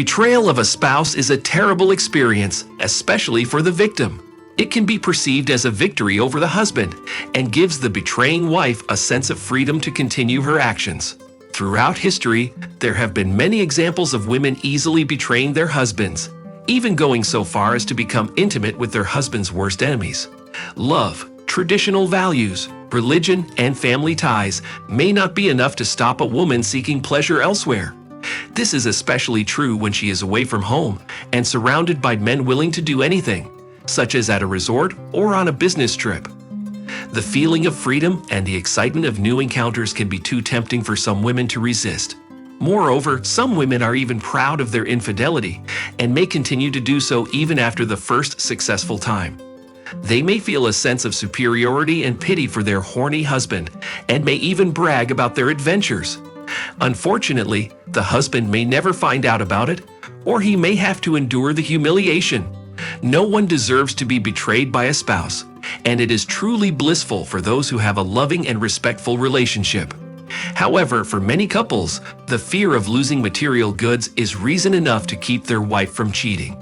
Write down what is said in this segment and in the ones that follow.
betrayal of a spouse is a terrible experience, especially for the victim. It can be perceived as a victory over the husband and gives the betraying wife a sense of freedom to continue her actions. Throughout history, there have been many examples of women easily betraying their husbands, even going so far as to become intimate with their husband's worst enemies. Love, traditional values, religion, and family ties may not be enough to stop a woman seeking pleasure elsewhere. This is especially true when she is away from home and surrounded by men willing to do anything, such as at a resort or on a business trip. The feeling of freedom and the excitement of new encounters can be too tempting for some women to resist. Moreover, some women are even proud of their infidelity and may continue to do so even after the first successful time. They may feel a sense of superiority and pity for their horny husband and may even brag about their adventures. Unfortunately, the husband may never find out about it, or he may have to endure the humiliation. No one deserves to be betrayed by a spouse, and it is truly blissful for those who have a loving and respectful relationship. However, for many couples, the fear of losing material goods is reason enough to keep their wife from cheating.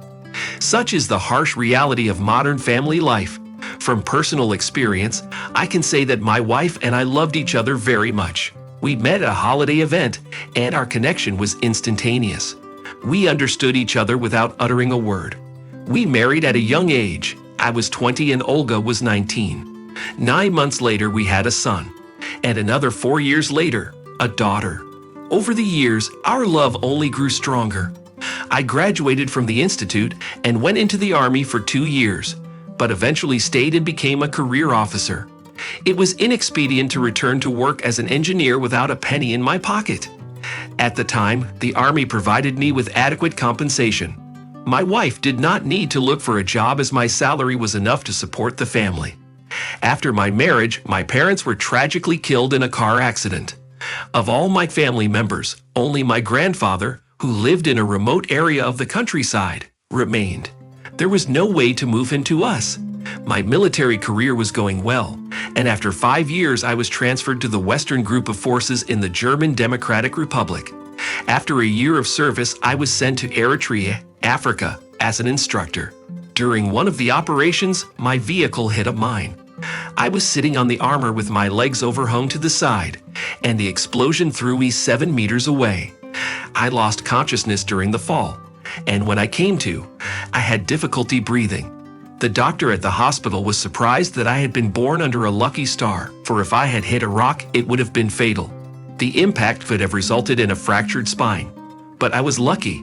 Such is the harsh reality of modern family life. From personal experience, I can say that my wife and I loved each other very much. We met at a holiday event, and our connection was instantaneous. We understood each other without uttering a word. We married at a young age. I was 20 and Olga was 19. 9 months later, we had a son, and another 4 years later, a daughter. Over the years, our love only grew stronger. I graduated from the institute and went into the Army for 2 years, but eventually stayed and became a career officer. It was inexpedient to return to work as an engineer without a penny in my pocket. At the time, the Army provided me with adequate compensation. My wife did not need to look for a job as my salary was enough to support the family. After my marriage, my parents were tragically killed in a car accident. Of all my family members, only my grandfather, who lived in a remote area of the countryside, remained. There was no way to move him to us. My military career was going well, and after 5 years I was transferred to the Western Group of Forces in the German Democratic Republic. After a year of service, I was sent to Eritrea, Africa, as an instructor. During one of the operations, my vehicle hit a mine. I was sitting on the armor with my legs overhung to the side, and the explosion threw me 7 meters away. I lost consciousness during the fall, and when I came to, I had difficulty breathing. The doctor at the hospital was surprised that I had been born under a lucky star, for if I had hit a rock, it would have been fatal. The impact could have resulted in a fractured spine, but I was lucky.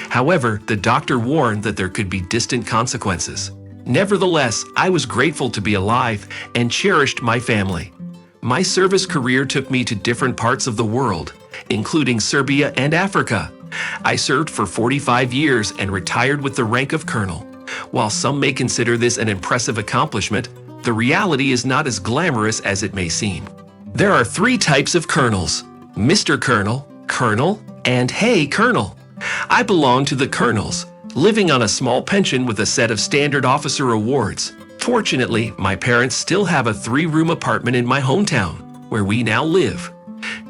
However, the doctor warned that there could be distant consequences. Nevertheless, I was grateful to be alive and cherished my family. My service career took me to different parts of the world, including Serbia and Africa. I served for 45 years and retired with the rank of colonel. While some may consider this an impressive accomplishment, the reality is not as glamorous as it may seem. There are 3 types of colonels: Mr. Colonel, Colonel, and Hey Colonel. I belong to the colonels, living on a small pension with a set of standard officer awards. Fortunately, my parents still have a 3-room apartment in my hometown, where we now live.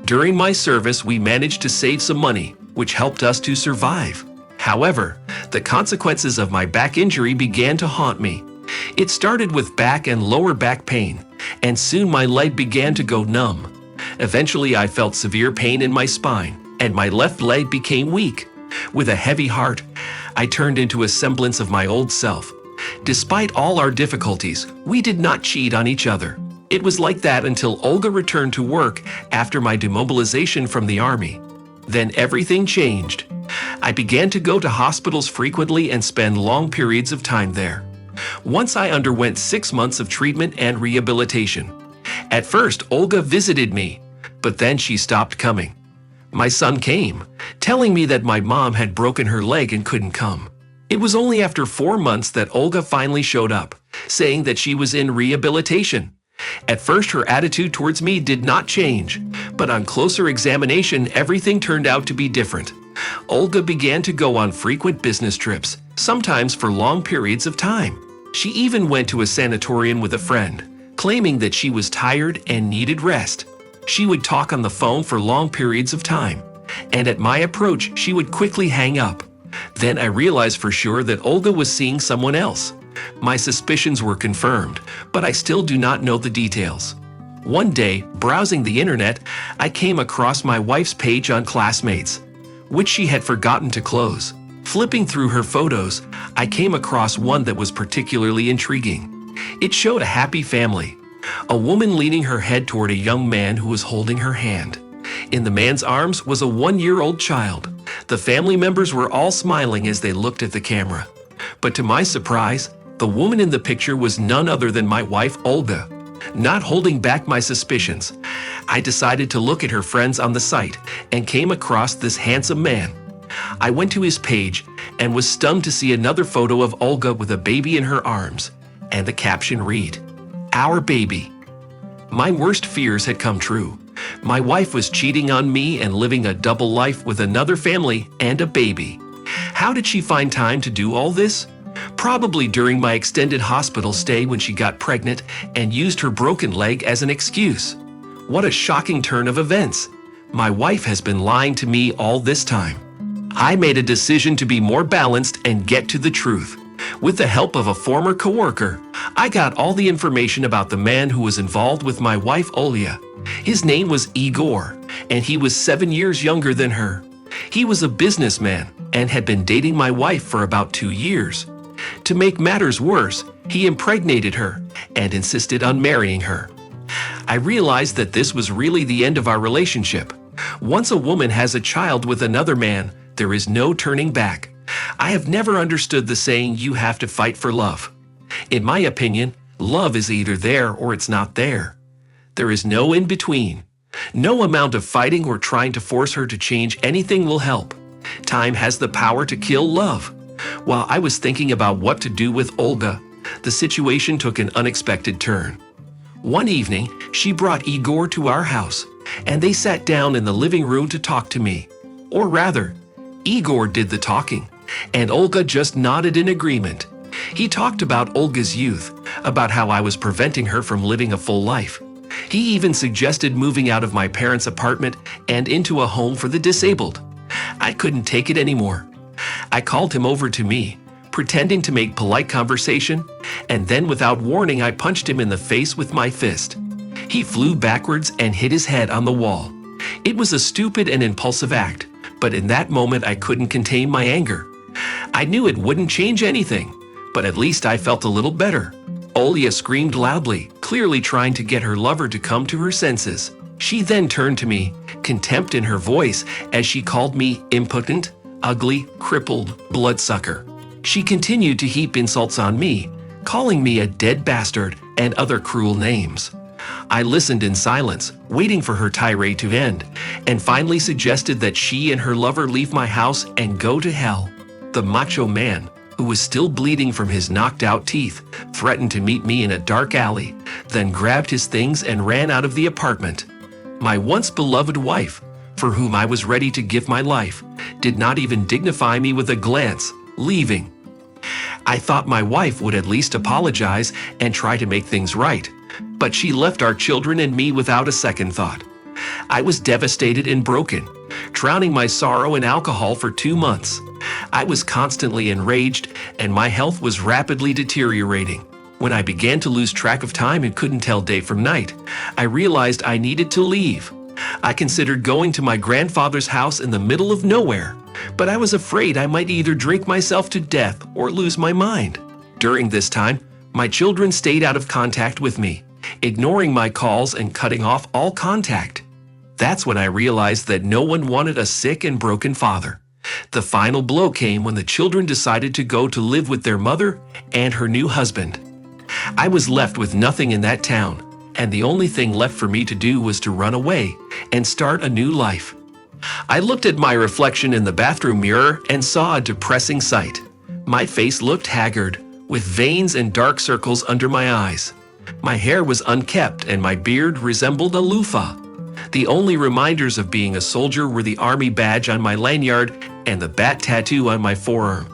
During my service, we managed to save some money, which helped us to survive. However, the consequences of my back injury began to haunt me. It started with back and lower back pain, and soon my leg began to go numb. Eventually, I felt severe pain in my spine, and my left leg became weak. With a heavy heart, I turned into a semblance of my old self. Despite all our difficulties, we did not cheat on each other. It was like that until Olga returned to work after my demobilization from the Army. Then everything changed. I began to go to hospitals frequently and spend long periods of time there. Once I underwent 6 months of treatment and rehabilitation. At first, Olga visited me, but then she stopped coming. My son came, telling me that my mom had broken her leg and couldn't come. It was only after 4 months that Olga finally showed up, saying that she was in rehabilitation. At first, her attitude towards me did not change, but on closer examination, everything turned out to be different. Olga began to go on frequent business trips, sometimes for long periods of time. She even went to a sanatorium with a friend, claiming that she was tired and needed rest. She would talk on the phone for long periods of time, and at my approach, she would quickly hang up. Then I realized for sure that Olga was seeing someone else. My suspicions were confirmed, but I still do not know the details. One day, browsing the internet, I came across my wife's page on Classmates, which she had forgotten to close. Flipping through her photos, I came across one that was particularly intriguing. It showed a happy family. A woman leaning her head toward a young man who was holding her hand. In the man's arms was a 1-year-old child. The family members were all smiling as they looked at the camera. But to my surprise, the woman in the picture was none other than my wife, Olga. Not holding back my suspicions, I decided to look at her friends on the site and came across this handsome man. I went to his page and was stunned to see another photo of Olga with a baby in her arms, and the caption read, "Our baby." My worst fears had come true. My wife was cheating on me and living a double life with another family and a baby. How did she find time to do all this? Probably during my extended hospital stay when she got pregnant and used her broken leg as an excuse. What a shocking turn of events. My wife has been lying to me all this time. I made a decision to be more balanced and get to the truth. With the help of a former coworker, I got all the information about the man who was involved with my wife Olya. His name was Igor, and he was 7 years younger than her. He was a businessman and had been dating my wife for about 2 years. To make matters worse, he impregnated her and insisted on marrying her. I realized that this was really the end of our relationship. Once a woman has a child with another man, there is no turning back. I have never understood the saying, "You have to fight for love." In my opinion, love is either there or it's not there. There is no in between. No amount of fighting or trying to force her to change anything will help. Time has the power to kill love. While I was thinking about what to do with Olga, the situation took an unexpected turn. One evening, she brought Igor to our house, and they sat down in the living room to talk to me. Or rather, Igor did the talking, and Olga just nodded in agreement. He talked about Olga's youth, about how I was preventing her from living a full life. He even suggested moving out of my parents' apartment and into a home for the disabled. I couldn't take it anymore. I called him over to me, pretending to make polite conversation, and then without warning I punched him in the face with my fist. He flew backwards and hit his head on the wall. It was a stupid and impulsive act, but in that moment I couldn't contain my anger. I knew it wouldn't change anything, but at least I felt a little better. Olya screamed loudly, clearly trying to get her lover to come to her senses. She then turned to me, contempt in her voice as she called me impotent, ugly, crippled bloodsucker. She continued to heap insults on me, calling me a dead bastard and other cruel names. I listened in silence, waiting for her tirade to end, and finally suggested that she and her lover leave my house and go to hell. The macho man, who was still bleeding from his knocked-out teeth, threatened to meet me in a dark alley, then grabbed his things and ran out of the apartment. My once beloved wife, for whom I was ready to give my life, did not even dignify me with a glance, leaving. I thought my wife would at least apologize and try to make things right, but she left our children and me without a second thought. I was devastated and broken, drowning my sorrow in alcohol for 2 months. I was constantly enraged, and my health was rapidly deteriorating. When I began to lose track of time and couldn't tell day from night, I realized I needed to leave. I considered going to my grandfather's house in the middle of nowhere, but I was afraid I might either drink myself to death or lose my mind. During this time, my children stayed out of contact with me, ignoring my calls and cutting off all contact. That's when I realized that no one wanted a sick and broken father. The final blow came when the children decided to go to live with their mother and her new husband. I was left with nothing in that town, and the only thing left for me to do was to run away and start a new life. I looked at my reflection in the bathroom mirror and saw a depressing sight. My face looked haggard, with veins and dark circles under my eyes. My hair was unkempt and my beard resembled a loofah. The only reminders of being a soldier were the army badge on my lanyard and the bat tattoo on my forearm,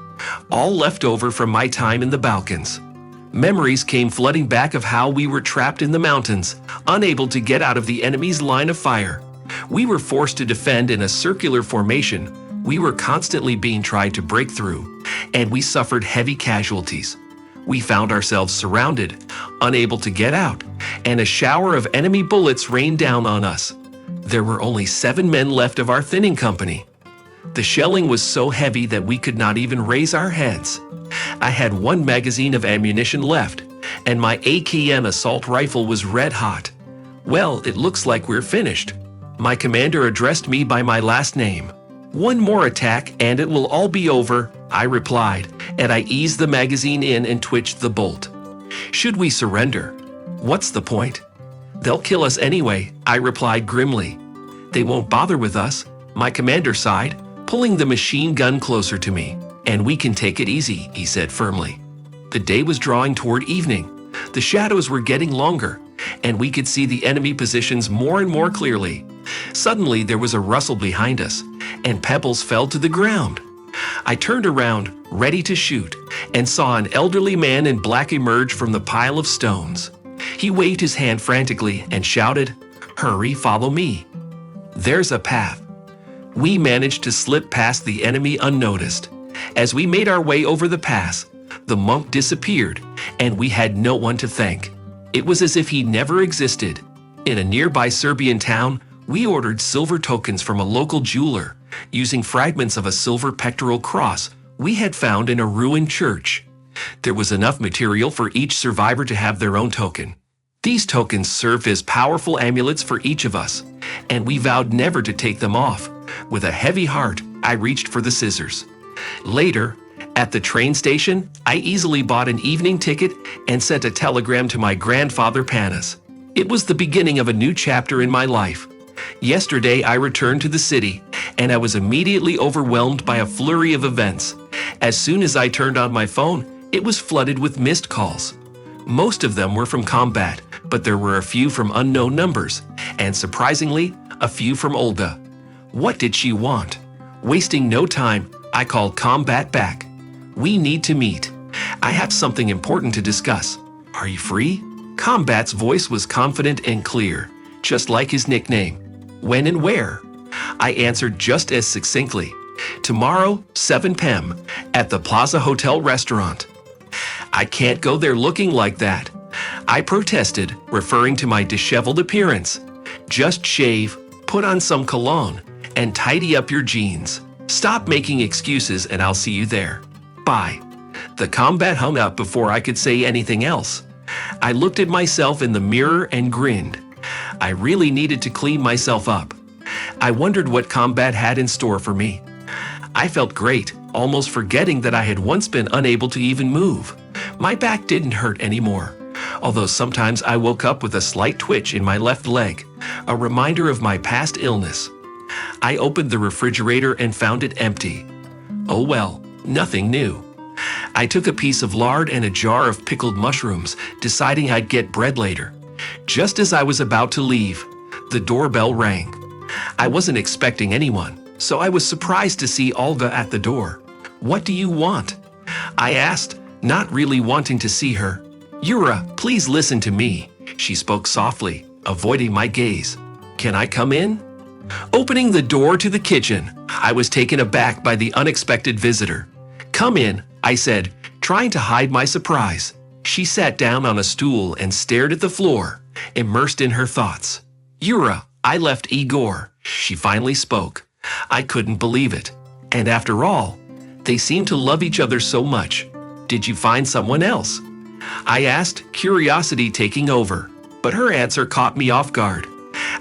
all left over from my time in the Balkans. Memories came flooding back of how we were trapped in the mountains, unable to get out of the enemy's line of fire. We were forced to defend in a circular formation, We were constantly being tried to break through, and we suffered heavy casualties. We found ourselves surrounded, unable to get out, and a shower of enemy bullets rained down on us. There were only 7 men left of our thinning company. The shelling was so heavy that we could not even raise our heads. I had 1 magazine of ammunition left, and my AKM assault rifle was red hot. "Well, it looks like we're finished." My commander addressed me by my last name. "One more attack and it will all be over," I replied, and I eased the magazine in and twitched the bolt. "Should we surrender? What's the point? They'll kill us anyway," I replied grimly. "They won't bother with us," my commander sighed, pulling the machine gun closer to me. "And we can take it easy," he said firmly. The day was drawing toward evening. The shadows were getting longer, and we could see the enemy positions more and more clearly. Suddenly there was a rustle behind us, and pebbles fell to the ground. I turned around, ready to shoot, and saw an elderly man in black emerge from the pile of stones. He waved his hand frantically and shouted, "Hurry, follow me." There's a path. We managed to slip past the enemy unnoticed. As we made our way over the pass, the monk disappeared, and we had no one to thank. It was as if he never existed. In a nearby Serbian town, we ordered silver tokens from a local jeweler, using fragments of a silver pectoral cross we had found in a ruined church. There was enough material for each survivor to have their own token. These tokens served as powerful amulets for each of us, and we vowed never to take them off. With a heavy heart, I reached for the scissors. Later, at the train station, I easily bought an evening ticket and sent a telegram to my grandfather Panas. It was the beginning of a new chapter in my life. Yesterday, I returned to the city, and I was immediately overwhelmed by a flurry of events. As soon as I turned on my phone, it was flooded with missed calls. Most of them were from combat, but there were a few from unknown numbers, and surprisingly, a few from Olga. What did she want? Wasting no time, I called combat back. "We need to meet. I have something important to discuss. Are you free?" Combat's voice was confident and clear, just like his nickname. "When and where?" I answered just as succinctly. "Tomorrow, 7 p.m., at the Plaza Hotel restaurant." "I can't go there looking like that," I protested, referring to my disheveled appearance. "Just shave, put on some cologne, and tidy up your jeans. Stop making excuses and I'll see you there. Bye." The combat hung up before I could say anything else. I looked at myself in the mirror and grinned. I really needed to clean myself up. I wondered what combat had in store for me. I felt great, almost forgetting that I had once been unable to even move. My back didn't hurt anymore, although sometimes I woke up with a slight twitch in my left leg, a reminder of my past illness. I opened the refrigerator and found it empty. Oh well, nothing new. I took a piece of lard and a jar of pickled mushrooms, deciding I'd get bread later. Just as I was about to leave, the doorbell rang. I wasn't expecting anyone, so I was surprised to see Olga at the door. "What do you want?" I asked, not really wanting to see her. "Yura, please listen to me," she spoke softly, avoiding my gaze. "Can I come in?" Opening the door to the kitchen, I was taken aback by the unexpected visitor. "Come in," I said, trying to hide my surprise. She sat down on a stool and stared at the floor, immersed in her thoughts. "Yura, I left Igor," she finally spoke. I couldn't believe it. And after all, they seemed to love each other so much. "Did you find someone else?" I asked, curiosity taking over, but her answer caught me off guard.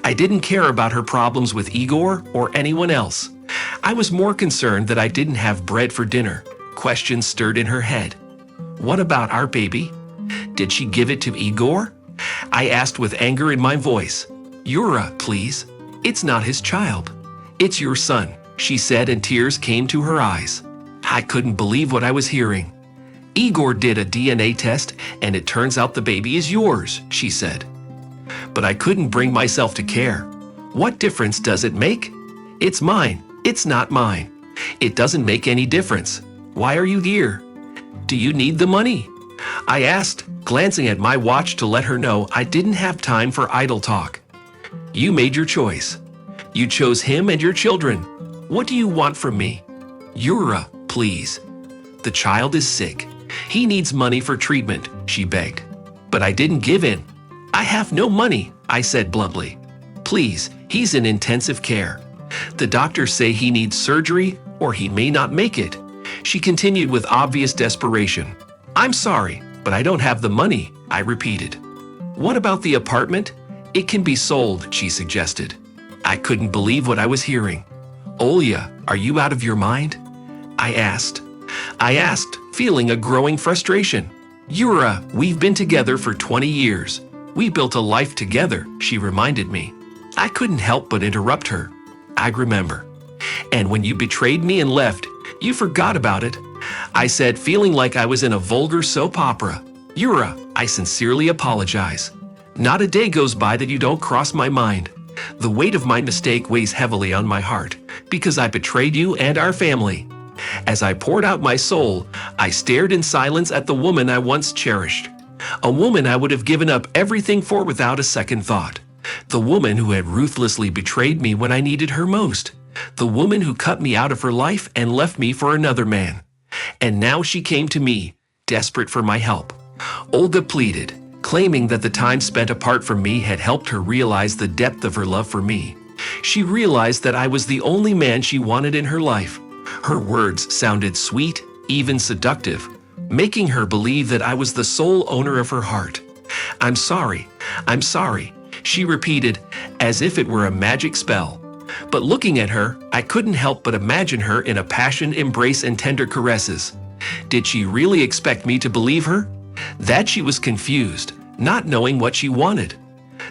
I didn't care about her problems with Igor or anyone else. I was more concerned that I didn't have bread for dinner. Questions stirred in her head. "What about our baby? Did she give it to Igor?" I asked with anger in my voice. "Yura, please. It's not his child. It's your son," she said, and tears came to her eyes. I couldn't believe what I was hearing. "Igor did a DNA test, and it turns out the baby is yours," she said. But I couldn't bring myself to care. What difference does it make? It's mine. It's not mine. It doesn't make any difference. Why are you here? Do you need the money? I asked, glancing at my watch to let her know I didn't have time for idle talk. "You made your choice. You chose him and your children. What do you want from me? Yura, please. The child is sick. He needs money for treatment, she begged. But I didn't give in. I have no money, I said bluntly. Please, he's in intensive care. The doctors say he needs surgery or he may not make it. She continued with obvious desperation. I'm sorry, but I don't have the money, I repeated. What about the apartment? It can be sold, she suggested. I couldn't believe what I was hearing. Olya, are you out of your mind? I asked, feeling a growing frustration. Yura, we've been together for 20 years. We built a life together, she reminded me. I couldn't help but interrupt her. I remember. And when you betrayed me and left, you forgot about it. I said, feeling like I was in a vulgar soap opera. Yura, I sincerely apologize. Not a day goes by that you don't cross my mind. The weight of my mistake weighs heavily on my heart because I betrayed you and our family. As I poured out my soul, I stared in silence at the woman I once cherished. A woman I would have given up everything for without a second thought. The woman who had ruthlessly betrayed me when I needed her most. The woman who cut me out of her life and left me for another man. And now she came to me, desperate for my help. Olga pleaded, claiming that the time spent apart from me had helped her realize the depth of her love for me. She realized that I was the only man she wanted in her life. Her words sounded sweet, even seductive, making her believe that I was the sole owner of her heart. I'm sorry, she repeated, as if it were a magic spell. But looking at her, I couldn't help but imagine her in a passionate embrace and tender caresses. Did she really expect me to believe her? That she was confused, not knowing what she wanted.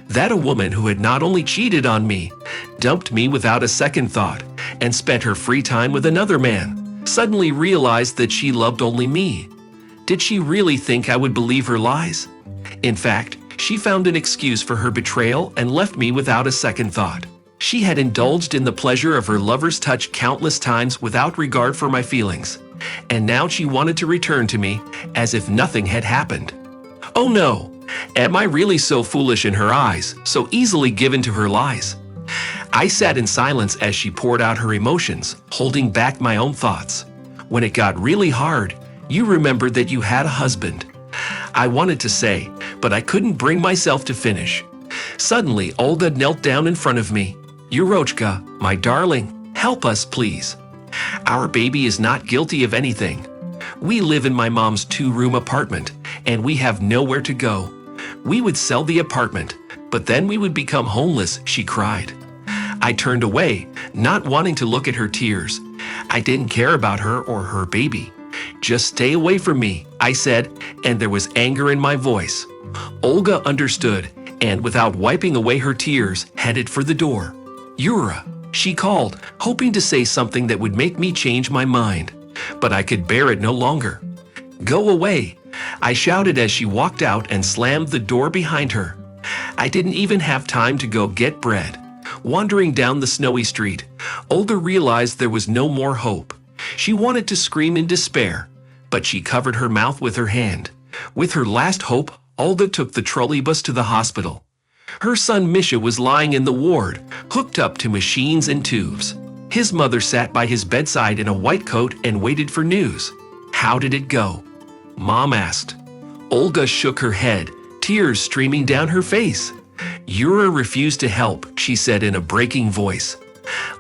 That a woman who had not only cheated on me, dumped me without a second thought, and spent her free time with another man, suddenly realized that she loved only me. Did she really think I would believe her lies? In fact, she found an excuse for her betrayal and left me without a second thought. She had indulged in the pleasure of her lover's touch countless times without regard for my feelings, and now she wanted to return to me as if nothing had happened. Oh no! Am I really so foolish in her eyes, so easily given to her lies? I sat in silence as she poured out her emotions, holding back my own thoughts. When it got really hard, you remembered that you had a husband. I wanted to say, but I couldn't bring myself to finish. Suddenly, Olga knelt down in front of me. Yurochka, my darling, help us, please. Our baby is not guilty of anything. We live in my mom's 2-room apartment, and we have nowhere to go. We would sell the apartment, but then we would become homeless, she cried. I turned away, not wanting to look at her tears. I didn't care about her or her baby. Just stay away from me, I said, and there was anger in my voice. Olga understood, and without wiping away her tears, headed for the door. Yura, she called, hoping to say something that would make me change my mind. But I could bear it no longer. Go away, I shouted as she walked out and slammed the door behind her. I didn't even have time to go get bread. Wandering down the snowy street, Olga realized there was no more hope. She wanted to scream in despair, but she covered her mouth with her hand. With her last hope, Olga took the trolleybus to the hospital. Her son Misha was lying in the ward, hooked up to machines and tubes. His mother sat by his bedside in a white coat and waited for news. How did it go? Mom asked. Olga shook her head, tears streaming down her face. Yura refused to help, she said in a breaking voice.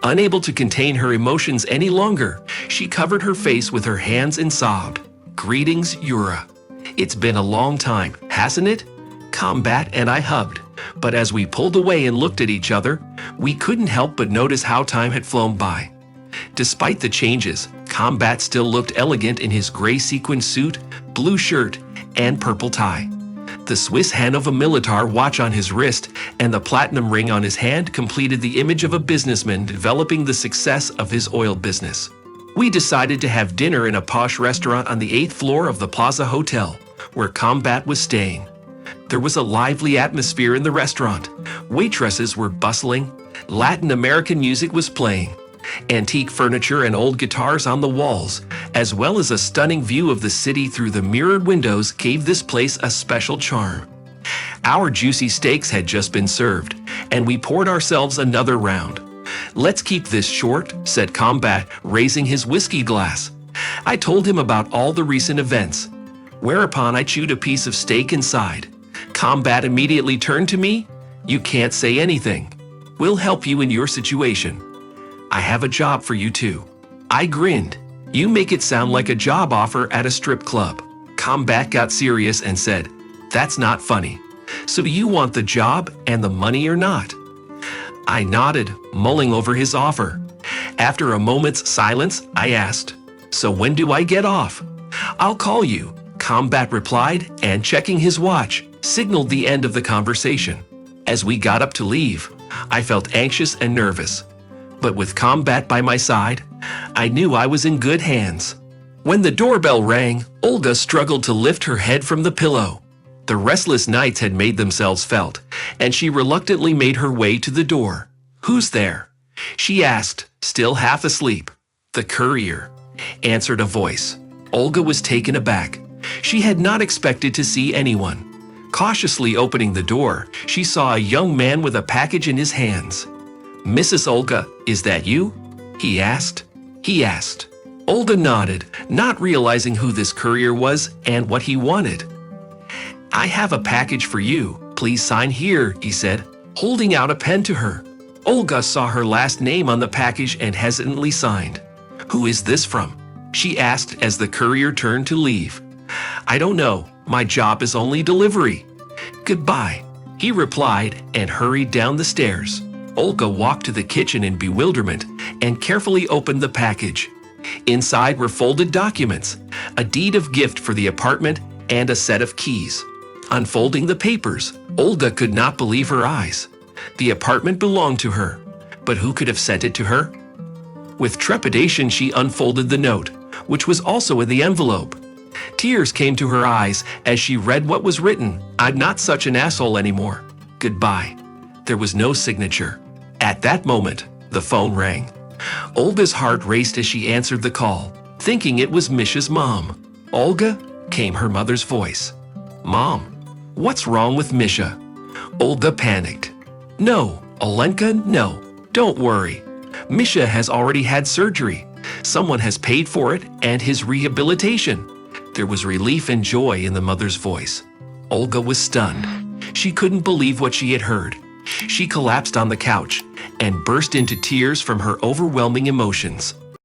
Unable to contain her emotions any longer, she covered her face with her hands and sobbed. Greetings, Yura. It's been a long time, hasn't it? Combat and I hugged, but as we pulled away and looked at each other, we couldn't help but notice how time had flown by. Despite the changes, Combat still looked elegant in his gray sequin suit, blue shirt, and purple tie. The Swiss Hannover Militar watch on his wrist and the platinum ring on his hand completed the image of a businessman developing the success of his oil business. We decided to have dinner in a posh restaurant on the 8th floor of the Plaza Hotel, where Combat was staying. There was a lively atmosphere in the restaurant. Waitresses were bustling. Latin American music was playing. Antique furniture and old guitars on the walls, as well as a stunning view of the city through the mirrored windows, gave this place a special charm. Our juicy steaks had just been served, and we poured ourselves another round. "Let's keep this short," said Combat, raising his whiskey glass. I told him about all the recent events, whereupon I chewed a piece of steak inside. Combat immediately turned to me. "You can't say anything. We'll help you in your situation. I have a job for you too." I grinned. "You make it sound like a job offer at a strip club." Combat got serious and said, "That's not funny. So do you want the job and the money or not?" I nodded, mulling over his offer. After a moment's silence, I asked, "So when do I get off?" "I'll call you," Combat replied, and checking his watch, signaled the end of the conversation. As we got up to leave, I felt anxious and nervous. But with Combat by my side, I knew I was in good hands. When the doorbell rang, Olga struggled to lift her head from the pillow. The restless nights had made themselves felt, and she reluctantly made her way to the door. "Who's there?" she asked, still half asleep. "The courier," answered a voice. Olga was taken aback. She had not expected to see anyone. Cautiously opening the door, she saw a young man with a package in his hands. "Mrs. Olga, is that you?" he asked. Olga nodded, not realizing who this courier was and what he wanted. "I have a package for you. Please sign here," he said, holding out a pen to her. Olga saw her last name on the package and hesitantly signed. "Who is this from?" she asked as the courier turned to leave. "I don't know. My job is only delivery." "Goodbye," he replied and hurried down the stairs. Olga walked to the kitchen in bewilderment and carefully opened the package. Inside were folded documents, a deed of gift for the apartment, and a set of keys. Unfolding the papers, Olga could not believe her eyes. The apartment belonged to her, but who could have sent it to her? With trepidation, she unfolded the note, which was also in the envelope. Tears came to her eyes as she read what was written. "I'm not such an asshole anymore. Goodbye." There was no signature. At that moment, the phone rang. Olga's heart raced as she answered the call, thinking it was Misha's mom. "Olga?" came her mother's voice. "Mom, what's wrong with Misha?" Olga panicked. "No, Olenka, no. Don't worry. Misha has already had surgery. Someone has paid for it and his rehabilitation." There was relief and joy in the mother's voice. Olga was stunned. She couldn't believe what she had heard. She collapsed on the couch and burst into tears from her overwhelming emotions.